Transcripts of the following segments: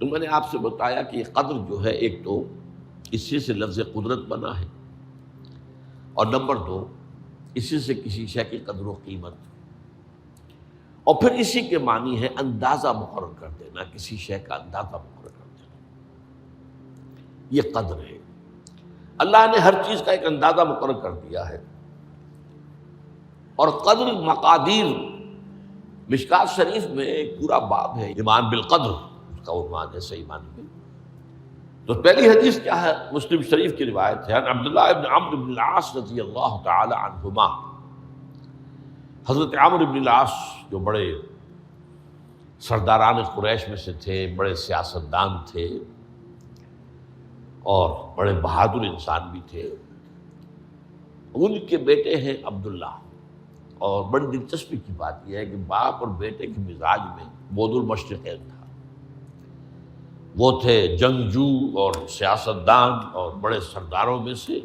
تو میں نے آپ سے بتایا کہ یہ قدر جو ہے، ایک تو اسی سے لفظ قدرت بنا ہے، اور نمبر دو اسی سے کسی شے کی قدر و قیمت، اور پھر اسی کے معنی ہے اندازہ مقرر کر دینا، کسی شے کا اندازہ مقرر کر دینا، یہ قدر ہے۔ اللہ نے ہر چیز کا ایک اندازہ مقرر کر دیا ہے، اور قدر مقادیر، مشکات شریف میں ایک پورا باب ہے ایمان بالقدر، اس کا عنوان ہے صحیح معنی میں۔ تو پہلی حدیث کیا ہے؟ مسلم شریف کی روایت ہے، عبداللہ ابن عمرو بن العاص رضی اللہ تعالی عنہما۔ حضرت عمرو بن العاص جو بڑے سرداران قریش میں سے تھے، بڑے سیاستدان تھے اور بڑے بہادر انسان بھی تھے، ان کے بیٹے ہیں عبداللہ۔ اور بڑی دلچسپی کی بات یہ ہے کہ باپ اور بیٹے کے مزاج میں بود المشرقین تھا، وہ تھے جنگجو اور سیاستدان اور بڑے سرداروں میں سے،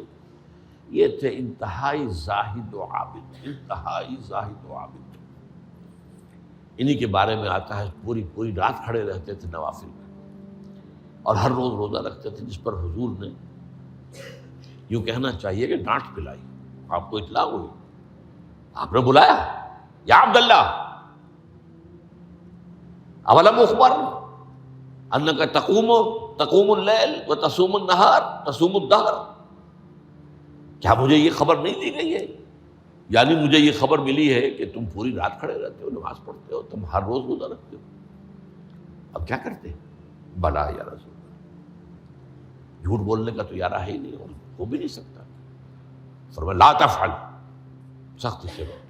یہ تھے انتہائی زاہد و عابد، انتہائی زاہد و عابد۔ انہی کے بارے میں آتا ہے پوری رات کھڑے رہتے تھے نوافل میں، اور ہر روز روزہ رکھتے تھے، جس پر حضور نے یوں کہنا چاہیے کہ ڈانٹ پلائی۔ آپ کو اطلاع ہوئی، آپ نے بلایا، یا عبداللہ اولم اخبر انک تقوم اللیل و تصوم النہار تصوم الدہر، کیا مجھے یہ خبر نہیں دی گئی ہے؟ یعنی مجھے یہ خبر ملی ہے کہ تم پوری رات کھڑے رہتے ہو، نماز پڑھتے ہو، تم ہر روز روزہ رکھتے ہو، اب کیا کرتے؟ بلا یا رسول اللہ، جھوٹ بولنے کا تو ارادہ ہے ہی نہیں، اور ہو بھی نہیں سکتا۔ فرمایا لا تفعل، سختی سے روکا۔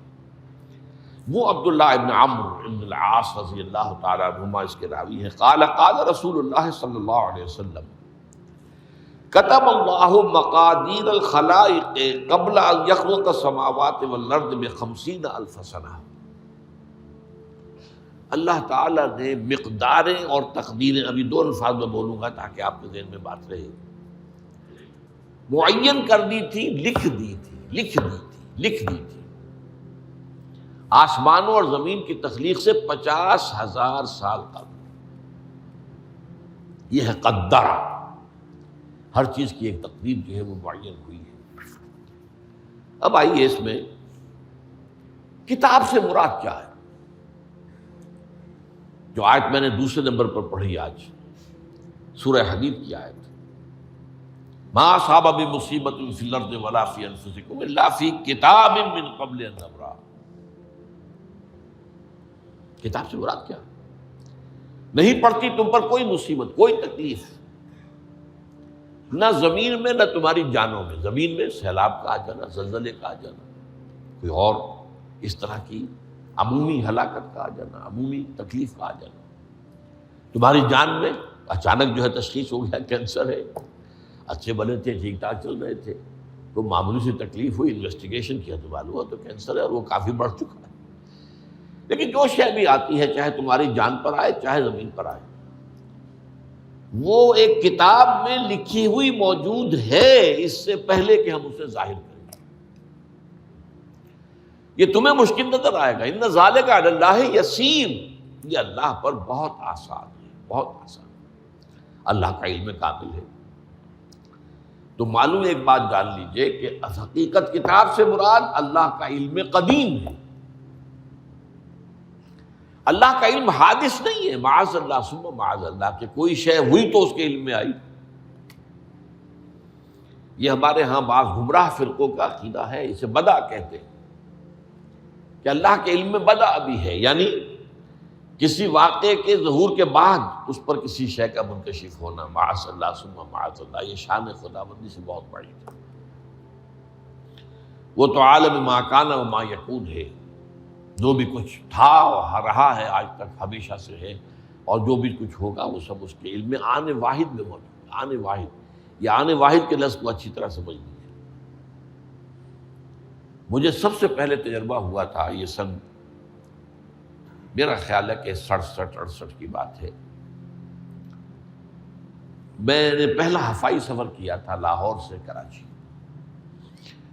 وہ عبداللہ ابن عمرو ابن العاص رضی اللہ تعالیٰ عنہما اس کے راوی ہیں، قال رسول اللہ صلی اللہ علیہ وسلم کتب اللہ مقادیر الخلائق قبل ان یخلق السماوات والارض ب50,000 سنہ۔ اللہ تعالیٰ نے مقداریں اور تقدیریں، ابھی دو الفاظ میں بولوں گا تاکہ آپ کے ذہن میں بات رہے، معین کر دی تھی، لکھ دی تھی۔ آسمانوں اور زمین کی تخلیق سے 50,000 سال قبل، یہ ہے قدر، ہر چیز کی ایک تقدیر جو ہے وہ معین ہوئی ہے۔ اب آئیے اس میں کتاب سے مراد کیا ہے؟ جو آیت میں نے دوسرے نمبر پر پڑھی آج، سورہ حدید کی آیت، ما اصاب بمصیبۃ فی الارض ولا فی انفسکم الا فی کتاب من قبل ان نبرأ۔ کتاب سے مراد کیا؟ نہیں پڑتی تم پر کوئی مصیبت، کوئی تکلیف، نہ زمین میں نہ تمہاری جانوں میں، زمین میں سیلاب کا آ جانا، زلزلے کا آ جانا، کوئی اور اس طرح کی عمومی ہلاکت کا آ جانا، عمومی تکلیف کا آ جانا، تمہاری جان میں اچانک جو ہے تشخیص ہو گیا کینسر ہے، اچھے بنے تھے، ٹھیک ٹھاک چل رہے تھے، تو معمولی سی تکلیف ہوئی، انویسٹیگیشن کیا تو معلوم ہوا تو کینسر ہے، اور وہ کافی بڑھ چکا ہے۔ لیکن جو شے بھی آتی ہے، چاہے تمہاری جان پر آئے چاہے زمین پر آئے، وہ ایک کتاب میں لکھی ہوئی موجود ہے، اس سے پہلے کہ ہم اسے ظاہر کریں۔ یہ تمہیں مشکل نظر آئے گا، ان ذالک علی اللہ یسیر، یہ اللہ پر بہت آسان ہے، بہت آسان۔ اللہ کا علم کامل ہے۔ تو معلوم ایک بات جان لیجئے کہ حقیقت کتاب سے مراد اللہ کا علم قدیم ہے۔ اللہ کا علم حادث نہیں ہے، معاذ اللہ ثم معاذ اللہ، کہ کوئی شے ہوئی تو اس کے علم میں آئی۔ یہ ہمارے ہاں بعض گمراہ فرقوں کا عقیدہ ہے، اسے بدع کہتے ہیں، کہ اللہ کے علم میں بدع بھی ہے، یعنی کسی واقعے کے ظہور کے بعد اس پر کسی شے کا منکشف ہونا، معاذ اللہ ثم معاذ اللہ، یہ شان خداوندی سے بہت بڑی ہے۔ وہ تو عالم ما کان و ما یکون ہے، جو بھی کچھ تھا اور رہا ہے آج تک ہمیشہ سے ہے، اور جو بھی کچھ ہوگا وہ سب اس کے علم میں آنے واحد میں موجود ہے۔ آنے واحد، یہ آنے واحد کے لفظ کو اچھی طرح سمجھ لیجیے۔ مجھے سب سے پہلے تجربہ ہوا تھا، یہ سن میرا خیال ہے کہ 67-68 کی بات ہے، میں نے پہلا ہفائی سفر کیا تھا لاہور سے کراچی۔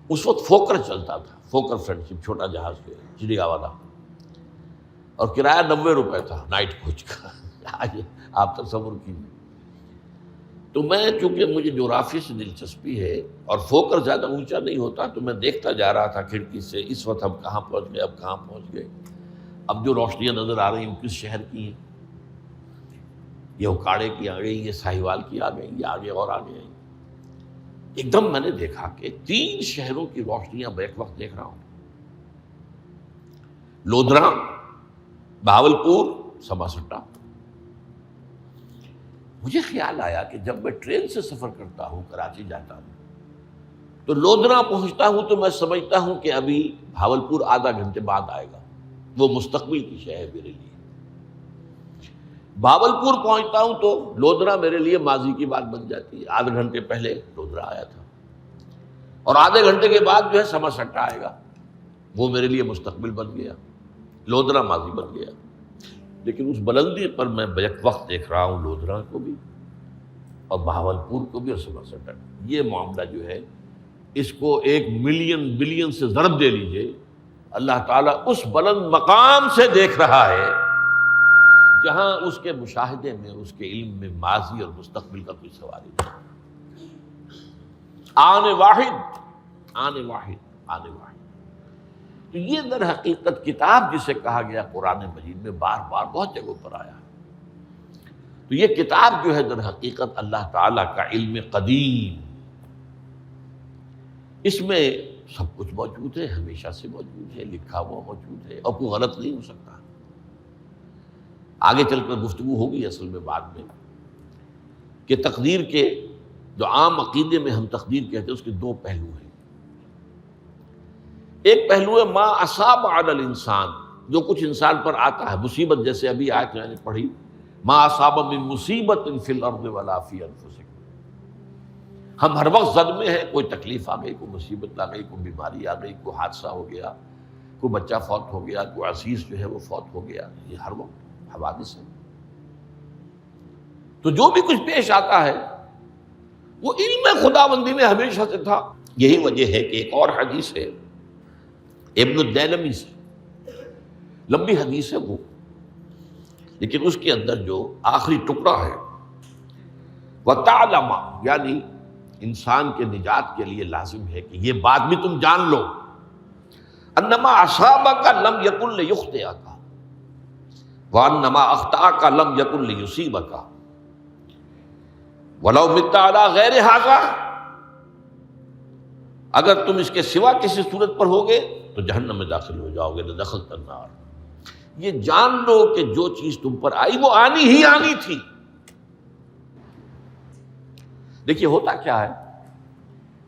اس وقت فوکر چلتا تھا، فوکر فرینڈ شپ، چھوٹا جہاز چڑیا والا، اور کرایہ 90 روپے تھا نائٹ کوچ کا۔ آج آپ تصور کیجیے. تو میں چونکہ مجھے جغرافی سے دلچسپی ہے اور فوکر زیادہ اونچا نہیں ہوتا، تو میں دیکھتا جا رہا تھا کھڑکی سے، اس وقت ہم کہاں پہنچ گئے، اب کہاں پہنچ گئے. اب جو روشنیاں نظر آ رہی ہیں کس شہر کی ہیں؟ یہ اکاڑے کی آ گئی، یہ ساہیوال کی آ گئی، یہ آگے اور آگے آئی. ایک دم میں نے دیکھا کہ 3 شہروں کی روشنیاں میں ایک وقت دیکھ رہا ہوں. لودھرا، بہاولپور، سماسٹا. مجھے خیال آیا کہ جب میں ٹرین سے سفر کرتا ہوں، کراچی جاتا ہوں، تو لودھرا پہنچتا ہوں تو میں سمجھتا ہوں کہ ابھی بہاولپور آدھا گھنٹے بعد آئے گا. وہ مستقبل کی شے ہے میرے لیے. بہاولپور پہنچتا ہوں تو لودھرا میرے لیے ماضی کی بات بن جاتی ہے. آدھے گھنٹے پہلے لودھرا آیا تھا، اور آدھے گھنٹے کے بعد جو ہے سماسٹا آئے گا. وہ میرے لیے مستقبل بن گیا، لودھرا ماضی بن گیا. لیکن اس بلندی پر میں بیک وقت دیکھ رہا ہوں لودھرا کو بھی اور بہاولپور کو بھی اور سماسٹا کو. یہ معاملہ جو ہے اس کو 1 ملین بلین سے ضرب دے لیجئے. اللہ تعالیٰ اس بلند مقام سے دیکھ رہا ہے جہاں اس کے مشاہدے میں، اس کے علم میں ماضی اور مستقبل کا کوئی سوال ہی نہیں. آنے واحد، آنے واحد، آنے واحد. تو یہ در حقیقت کتاب جسے کہا گیا قرآن مجید میں بار بار بہت جگہوں پر آیا. تو یہ کتاب جو ہے در حقیقت اللہ تعالیٰ کا علم قدیم، اس میں سب کچھ موجود ہے، ہمیشہ سے موجود ہے، لکھا ہوا موجود ہے، اور کوئی غلط نہیں ہو سکتا. آگے چل کر گفتگو ہوگی اصل میں بعد میں کہ تقدیر کے جو عام عقیدے میں ہم تقدیر کہتے ہیں اس کے 2 پہلو ہیں. ایک پہلو ہے ما اصاب علی الانسان، جو کچھ انسان پر آتا ہے مصیبت، جیسے ابھی آیت میں نے پڑھی ما اصاب من مصیبت فی الارض ولا فی انفسکم. ہم ہر وقت زد میں ہیں، کوئی تکلیف آ گئی، کوئی مصیبت آ گئی، کوئی بیماری آ گئی، کوئی حادثہ ہو گیا، کوئی بچہ فوت ہو گیا، کوئی عزیز جو ہے وہ فوت ہو گیا. یہ ہر وقت حوادث ہے. تو جو بھی کچھ پیش آتا ہے وہ علم خداوندی میں ہمیشہ سے تھا. یہی وجہ ہے کہ ایک اور حدیث ہے ابن الدیلمی سے، لمبی حدیث ہے وہ، لیکن اس کے اندر جو آخری ٹکڑا ہے وَتَعْلَمَ، یعنی انسان کے نجات کے لیے لازم ہے کہ یہ بات بھی تم جان لو انما اصابک لم یکن لیخطئک وانما اخطأک لم یکن لیصیبک ولو مت علی غیر ھذا. اگر تم اس کے سوا کسی صورت پر ہوگے تو جہنم میں داخل ہو جاؤ گے، لدخلت النار. یہ جان لو کہ جو چیز تم پر آئی وہ آنی ہی آنی تھی. دیکھیے ہوتا کیا ہے،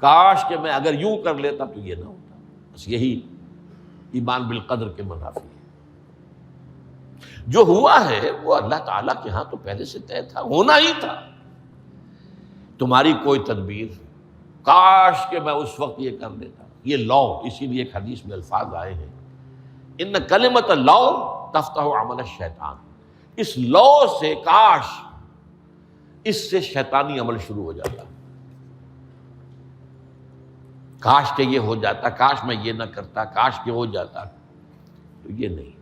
کاش کہ میں اگر یوں کر لیتا تو یہ نہ ہوتا. بس یہی ایمان بالقدر کے منافی ہے. جو ہوا ہے وہ اللہ تعالیٰ کے ہاں تو پہلے سے طے تھا، ہونا ہی تھا. تمہاری کوئی تدبیر، کاش کہ میں اس وقت یہ کر لیتا. یہ لو، اسی لیے ایک حدیث میں الفاظ آئے ہیں ان کلمۃ لو تفتح عمل الشیطان. اس لو سے، کاش، اس سے شیطانی عمل شروع ہو جاتا. کاش کہ یہ ہو جاتا، کاش میں یہ نہ کرتا، کاش کہ ہو جاتا. تو یہ نہیں.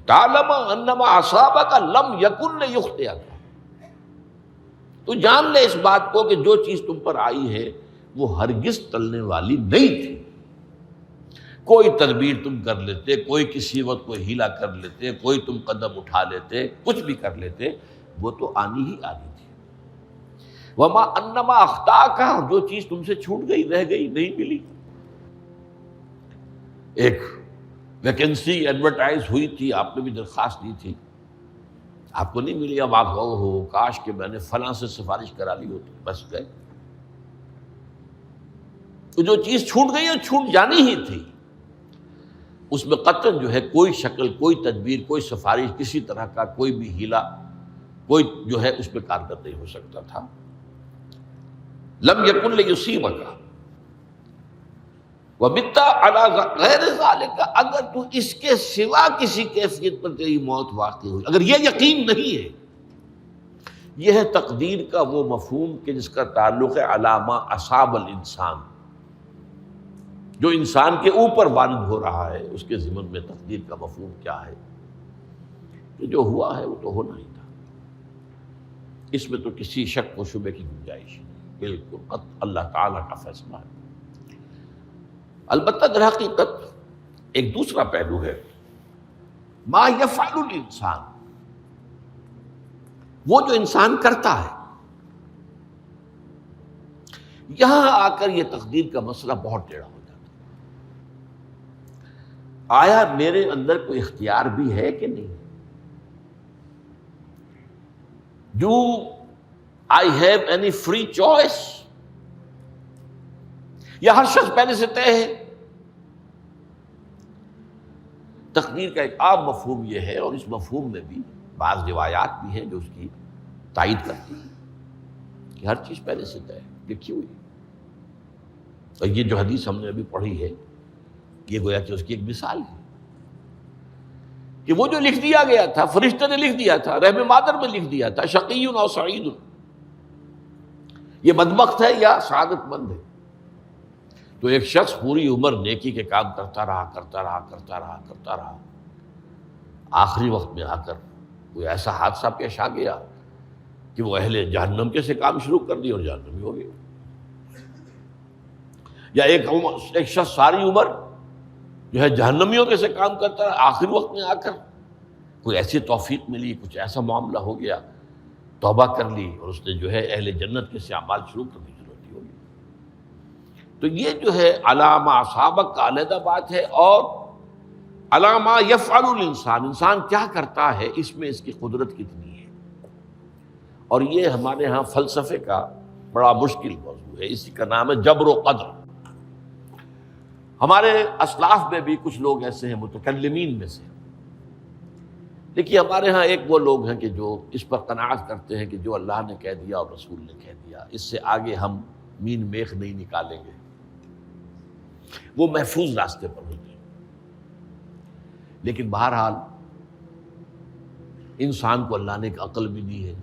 تعلم انما اصابک لم یکن لیخطئک. تو جان لے اس بات کو کہ جو چیز تم پر آئی ہے وہ ہرگز ٹلنے والی نہیں تھی. کوئی تدبیر تم کر لیتے، کوئی کسی وقت کوئی ہیلا کر لیتے، کوئی تم قدم اٹھا لیتے، کچھ بھی کر لیتے، وہ تو آنی ہی آنی تھی. وما انما اخطاک، جو چیز تم سے چھوٹ گئی، رہ گئی، نہیں ملی. ایک ویکنسی ایڈورٹائز ہوئی تھی، آپ نے بھی درخواست دی تھی، آپ کو نہیں ملی. اب آپ ہو کاش کہ میں نے فلاں سے سفارش کرا لی ہوتی. بس گئے. تو جو چیز چھوٹ گئی وہ چھوٹ جانی ہی تھی. اس میں قطعاً جو ہے کوئی شکل، کوئی تدبیر، کوئی سفارش، کسی طرح کا کوئی بھی ہیلا، کوئی جو ہے اس پہ کارگر نہیں ہو سکتا تھا. لم یکن لیصیبک ومت علی غیر ذالک. اگر تو اس کے سوا کسی کیفیت پر تیری موت واقع ہوئی، اگر یہ یقین نہیں ہے، یہ ہے تقدیر کا وہ مفہوم کہ جس کا تعلق ہے علامہ اصاب الانسان، جو انسان کے اوپر وارد ہو رہا ہے. اس کے ضمن میں تقدیر کا مفہوم کیا ہے کہ جو ہوا ہے وہ تو ہونا ہی تھا. اس میں تو کسی شک و شبے کی گنجائش نہیں، بالکل قطع اللہ تعالیٰ کا فیصلہ ہے۔ البتہ در حقیقت ایک دوسرا پہلو ہے، ما یفعل الانسان، وہ جو انسان کرتا ہے۔ یہاں آ کر یہ تقدیر کا مسئلہ بہت ٹیڑھا ہو جاتا ہے۔ آیا میرے اندر کوئی اختیار بھی ہے کہ نہیں؟ Do I have any free choice؟ یا ہر شخص پہلے سے طے ہے؟ تقدیر کا ایک عام مفہوم یہ ہے، اور اس مفہوم میں بھی بعض روایات بھی ہیں جو اس کی تائید کرتی ہیں کہ ہر چیز پہلے سے طے ہے، لکھی ہوئی ہے۔ اور یہ جو حدیث ہم نے ابھی پڑھی ہے، یہ گویا کہ اس کی ایک مثال ہے کہ وہ جو لکھ دیا گیا تھا، فرشتے نے لکھ دیا تھا، رحم مادر میں لکھ دیا تھا، شقی و سعید، یہ بدبخت ہے یا سعادت مند ہے۔ تو ایک شخص پوری عمر نیکی کے کام کرتا رہا، آخری وقت میں آ کر کوئی ایسا حادثہ پیش آ گیا کہ وہ اہل جہنم کے سے کام شروع کر دیا اور جہنمی ہو گیا۔ یا ایک شخص ساری عمر جو ہے جہنمیوں کے سے کام کرتا رہا، آخری وقت میں آ کر کوئی ایسی توفیق ملی، کچھ ایسا معاملہ ہو گیا، توبہ کر لی اور اس نے جو ہے اہل جنت کے سے اعمال شروع کرنے کی ضرورت ہوگی۔ تو یہ جو ہے علامہ سابق کا علیحدہ بات ہے، اور علامہ یفعل الانسان، انسان کیا کرتا ہے، اس میں اس کی قدرت کتنی ہے۔ اور یہ ہمارے ہاں فلسفے کا بڑا مشکل موضوع ہے، اسی کا نام ہے جبر و قدر۔ ہمارے اسلاف میں بھی کچھ لوگ ایسے ہیں متکلمین میں سے، دیکھیے ہمارے ہاں ایک وہ لوگ ہیں کہ جو اس پر قناعت کرتے ہیں کہ جو اللہ نے کہہ دیا اور رسول نے کہہ دیا، اس سے آگے ہم مین میخ نہیں نکالیں گے، وہ محفوظ راستے پر ہوتے ہیں۔ لیکن بہرحال انسان کو اللہ نے ایک عقل بھی دی ہے،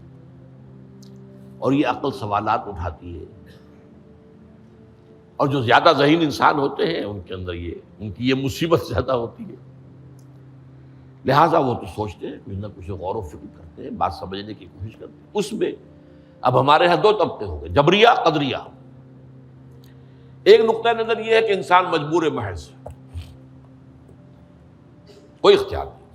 اور یہ عقل سوالات اٹھاتی ہے، اور جو زیادہ ذہین انسان ہوتے ہیں ان کے اندر ان کی یہ مصیبت زیادہ ہوتی ہے، لہٰذا وہ تو سوچتے ہیں، کچھ نہ کچھ غور و فکر کرتے ہیں، بات سمجھنے کی کوشش کرتے ہیں۔ اس میں اب ہمارے ہاں دو طبقے ہو گئے، جبریہ قدریہ۔ ایک نقطہ نظر یہ ہے کہ انسان مجبور محض، کوئی اختیار نہیں،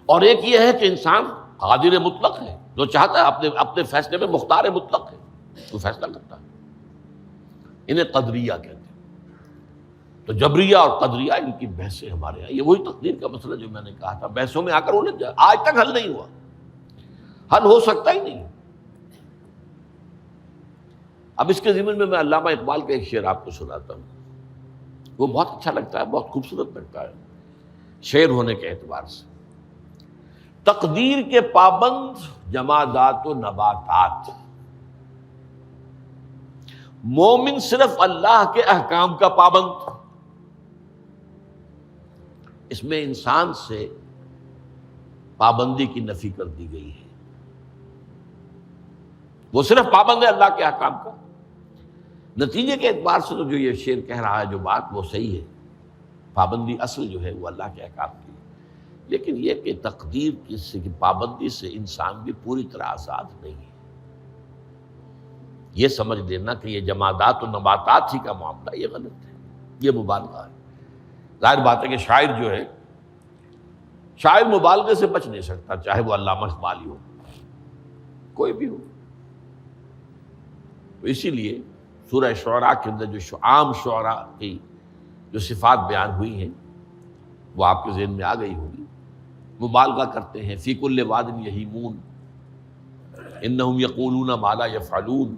اور ایک یہ ہے کہ انسان قادر مطلق ہے، جو چاہتا ہے اپنے فیصلے میں مختار مطلق ہے، وہ فیصلہ کرتا ہے۔ انہیں قدریہ کہتے ہیں۔ تو جبریہ اور قدریہ ان کی بحثیں ہمارے یہاں، یہ وہی تقدیر کا مسئلہ جو میں نے کہا تھا، بحثوں میں آ کر انہیں آج تک حل نہیں ہوا، حل ہو سکتا ہی نہیں۔ اب اس کے ضمن میں علامہ اقبال کا ایک شعر آپ کو سناتا ہوں، وہ بہت اچھا لگتا ہے، بہت خوبصورت لگتا ہے شعر ہونے کے اعتبار سے۔ تقدیر کے پابند جمادات و نباتات، مومن صرف اللہ کے احکام کا پابند۔ اس میں انسان سے پابندی کی نفی کر دی گئی ہے، وہ صرف پابند ہے اللہ کے احکام کا۔ نتیجے کے اعتبار سے تو جو یہ شعر کہہ رہا ہے، جو بات وہ صحیح ہے، پابندی اصل جو ہے وہ اللہ کے احکام کی ہے، لیکن یہ کہ تقدیر کی پابندی سے انسان بھی پوری طرح آزاد نہیں ہے۔ یہ سمجھ لینا کہ یہ جمادات و نباتات ہی کا معاملہ، یہ غلط ہے، یہ مبالغہ ہے۔ ظاہر بات ہے کہ شاعر جو ہے، شاعر مبالغے سے بچ نہیں سکتا، چاہے وہ علامہ اقبال ہی ہو، کوئی بھی ہو۔ تو اسی لیے سورہ شعراء کے اندر جو عام شعراء کی جو صفات بیان ہوئی ہیں وہ آپ کے ذہن میں آ گئی ہوگی۔ مبالغہ کرتے ہیں، فی کل واد یہیمون انہم یقولون ما لا یفعلون،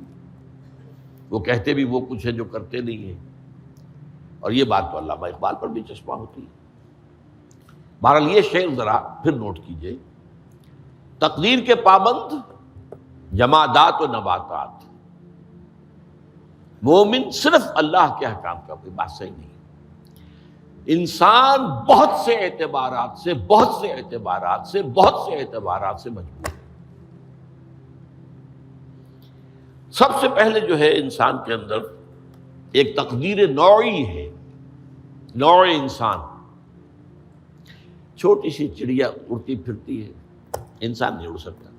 وہ کہتے بھی وہ کچھ ہے جو کرتے نہیں ہیں، اور یہ بات تو علامہ اقبال پر بھی چشمہ ہوتی ہے۔ بہرحال یہ شعر ذرا پھر نوٹ کیجئے، تقدیر کے پابند جمادات و نباتات، مومن صرف اللہ کے احکام کا، کوئی بات صحیح نہیں۔ انسان بہت سے اعتبارات سے مجبور ہے۔ سب سے پہلے جو ہے انسان کے اندر ایک تقدیر نوعی ہے، نوع انسان۔ چھوٹی سی چڑیا اڑتی پھرتی ہے، انسان نہیں اڑ سکتا،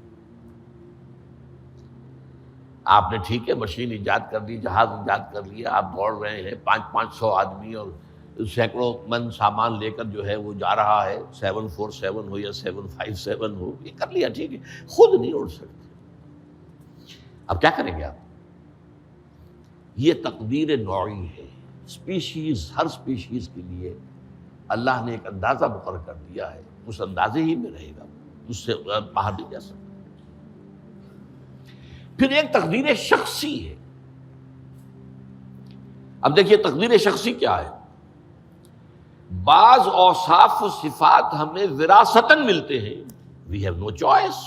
آپ نے ٹھیک ہے مشین ایجاد کر دی، جہاز ایجاد کر لیا، آپ دوڑ رہے ہیں 500 آدمی اور سینکڑوں من سامان لے کر جو ہے وہ جا رہا ہے، 747 ہو یا 757 ہو، یہ کر لیا ٹھیک ہے، خود نہیں اڑ سکتے، اب کیا کریں گے آپ؟ یہ تقدیر نوعی ہے، اسپیشیز، ہر اسپیشیز کے لیے اللہ نے ایک اندازہ مقرر کر دیا ہے، اس اندازے ہی میں رہے گا، اس سے باہر نہیں جا سکتا۔ پھر ایک تقدیر شخصی ہے۔ اب دیکھیے تقدیر شخصی کیا ہے؟ بعض اوصاف و صفات ہمیں وراثتاً ملتے ہیں، وی ہیو نو چوائس۔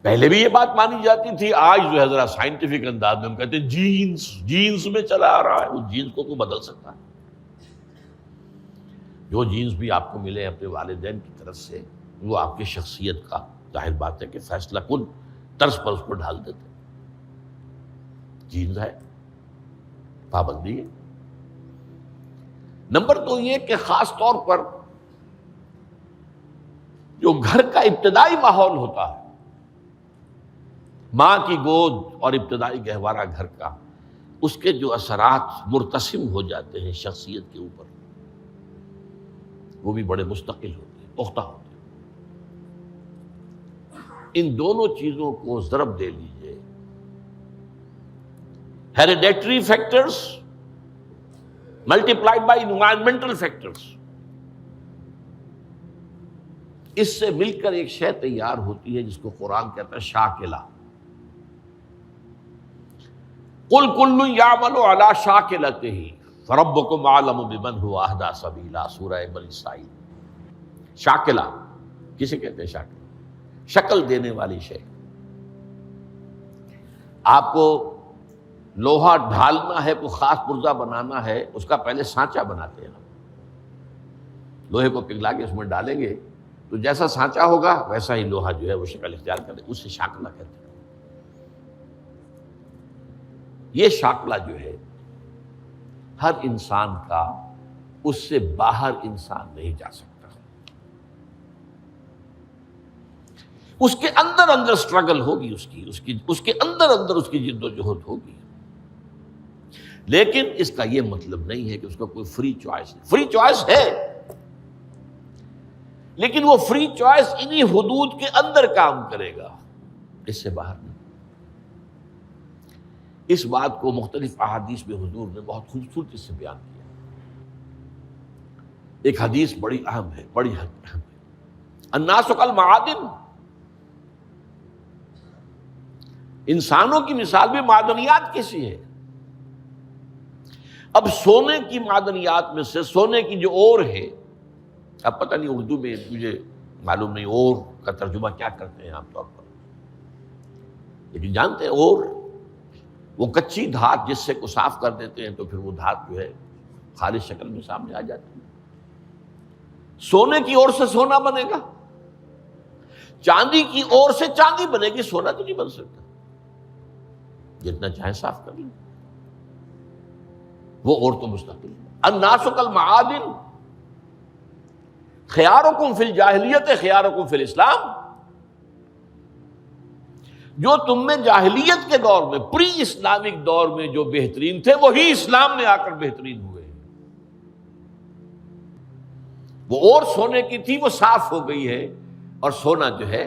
پہلے بھی یہ بات مانی جاتی تھی، آج جو ہے ذرا سائنٹیفک انداز میں ہم کہتے ہیں جینز میں چلا آ رہا ہے، اس جینز کو کوئی بدل سکتا ہے؟ جو جینز بھی آپ کو ملے اپنے والدین کی طرف سے، وہ آپ کی شخصیت کا ظاہر بات ہے کہ فیصلہ کن طرز پر اس کو ڈھال دیتے، جینز ہے، پابندی ہے۔ نمبر 2 یہ کہ خاص طور پر جو گھر کا ابتدائی ماحول ہوتا ہے، ماں کی گود اور ابتدائی گہوارہ گھر کا، اس کے جو اثرات مرتسم ہو جاتے ہیں شخصیت کے اوپر، وہ بھی بڑے مستقل ہوتے ہیں، پختہ ہوتے ہیں۔ ان دونوں چیزوں کو ضرب دے لیجئے، hereditary factors multiplied by environmental factors, اس سے مل کر ایک شے تیار ہوتی ہے جس کو قرآن کہتا ہے شاکلہ۔ قل کل یعمل علی شاکلتہ فربکم اعلم بمن هو اہدی سبیلا، سورہ بنی اسرائیل۔ شاکلہ کسے کہتے ہیں؟ شاکلہ شکل دینے والی شے۔ آپ کو لوہا ڈھالنا ہے، کوئی خاص پرزہ بنانا ہے، اس کا پہلے سانچہ بناتے ہیں ہم، لوہے کو پگھلا کے اس میں ڈالیں گے تو جیسا سانچہ ہوگا ویسا ہی لوہا جو ہے وہ شکل اختیار کرے، اسے شاکلہ کہتے ہیں۔ یہ شاکلہ جو ہے ہر انسان کا، اس سے باہر انسان نہیں جا سکتا، اس کے اندر اسٹرگل ہوگی، اس کے اندر اس کی جد و جہد ہوگی، لیکن اس کا یہ مطلب نہیں ہے کہ اس کا کوئی فری چوائس ہے۔ فری چوائس ہے، لیکن وہ فری چوائس انہی حدود کے اندر کام کرے گا، اس سے باہر نہیں۔ اس بات کو مختلف احادیث میں حضور نے بہت خوبصورتی سے بیان کیا۔ ایک حدیث بڑی اہم ہے، بڑی اہم ہے، الناس کالمعادن، انسانوں کی مثال بھی معدنیات کیسی ہے۔ اب سونے کی معدنیات میں سے سونے کی جو اور ہے، اب پتہ نہیں اردو میں مجھے معلوم نہیں اور کا ترجمہ کیا کرتے ہیں عام طور پر، لیکن جانتے ہیں اور وہ کچی دھات جس سے کو صاف کر دیتے ہیں تو پھر وہ دھات جو ہے خالص شکل میں سامنے آ جاتی ہے۔ سونے کی اور سے سونا بنے گا، چاندی کی اور سے چاندی بنے گی، سونا تو نہیں بن سکتا، جتنا چاہے صاف کر لیں، وہ اور تو مستقل ہے۔ الناس کالمعادن خیارکم فی الجاہلیت خیارکم فی الاسلام، جو تم میں جاہلیت کے دور میں، پری اسلامک دور میں جو بہترین تھے، وہی اسلام میں آ کر بہترین ہوئے۔ وہ اور سونے کی تھی، وہ صاف ہو گئی ہے، اور سونا جو ہے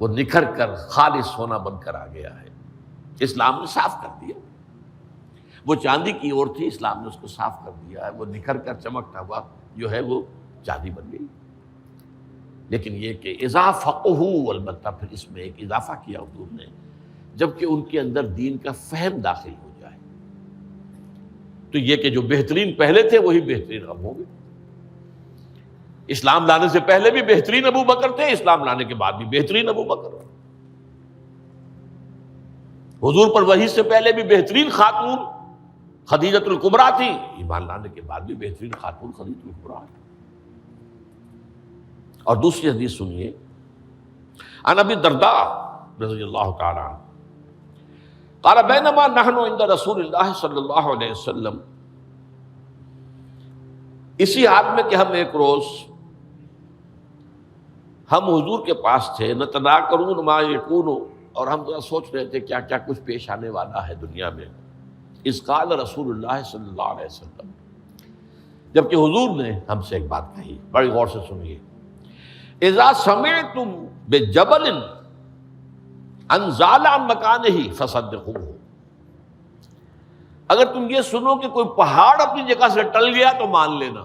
وہ نکھر کر خالص سونا بن کر آ گیا ہے، اسلام نے صاف کر دیا۔ وہ چاندی کی اور تھی، اسلام نے اس کو صاف کر دیا ہے، وہ نکھر کر چمکتا ہوا جو ہے وہ چاندی بن گئی۔ لیکن یہ کہ اذا فقہوا، البتہ پھر اس میں ایک اضافہ کیا حضور نے، جبکہ ان کے اندر دین کا فہم داخل ہو جائے تو یہ کہ جو بہترین پہلے تھے وہی بہترین اب ہوں گے۔ اسلام لانے سے پہلے بھی بہترین ابو بکر تھے، اسلام لانے کے بعد بھی بہترین ابو بکر۔ حضور پر وحی سے پہلے بھی بہترین خاتون خدیجۃ الکبریٰ تھی، ایمان لانے کے بعد بھی بہترین خاتون خدیجۃ الکبریٰ۔ اور دوسری حدیث سنیے، عن ابی الدرداء رضی اللہ تعالی عنہ قال بینما نحن عند رسول اللہ صلی اللہ علیہ وسلم، اسی حال میں کہ ہم ایک روز ہم حضور کے پاس تھے، نتناکرون ما یکون، اور ہم ذرا سوچ رہے تھے کیا کیا کچھ پیش آنے والا ہے دنیا میں۔ اذ قال رسول اللہ صلی اللہ علیہ وسلم، جبکہ حضور نے ہم سے ایک بات کہی، بڑی غور سے سنیے، اذا سمعتم بجبل ان زال عن مکانہ فصدقوہ، اگر تم یہ سنو کہ کوئی پہاڑ اپنی جگہ سے ٹل گیا تو مان لینا۔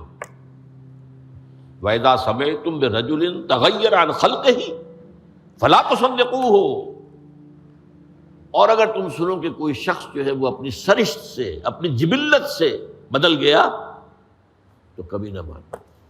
وَإِذَا سَمِعْتُم بِرَجُلٍ تَغَيَّرَ عَنْ خَلْقِهِ فَلَا تُصَدِّقُوهُ، اور اگر تم سنو کہ کوئی شخص جو ہے وہ اپنی سرشت سے، اپنی جبلت سے بدل گیا تو کبھی نہ مانو۔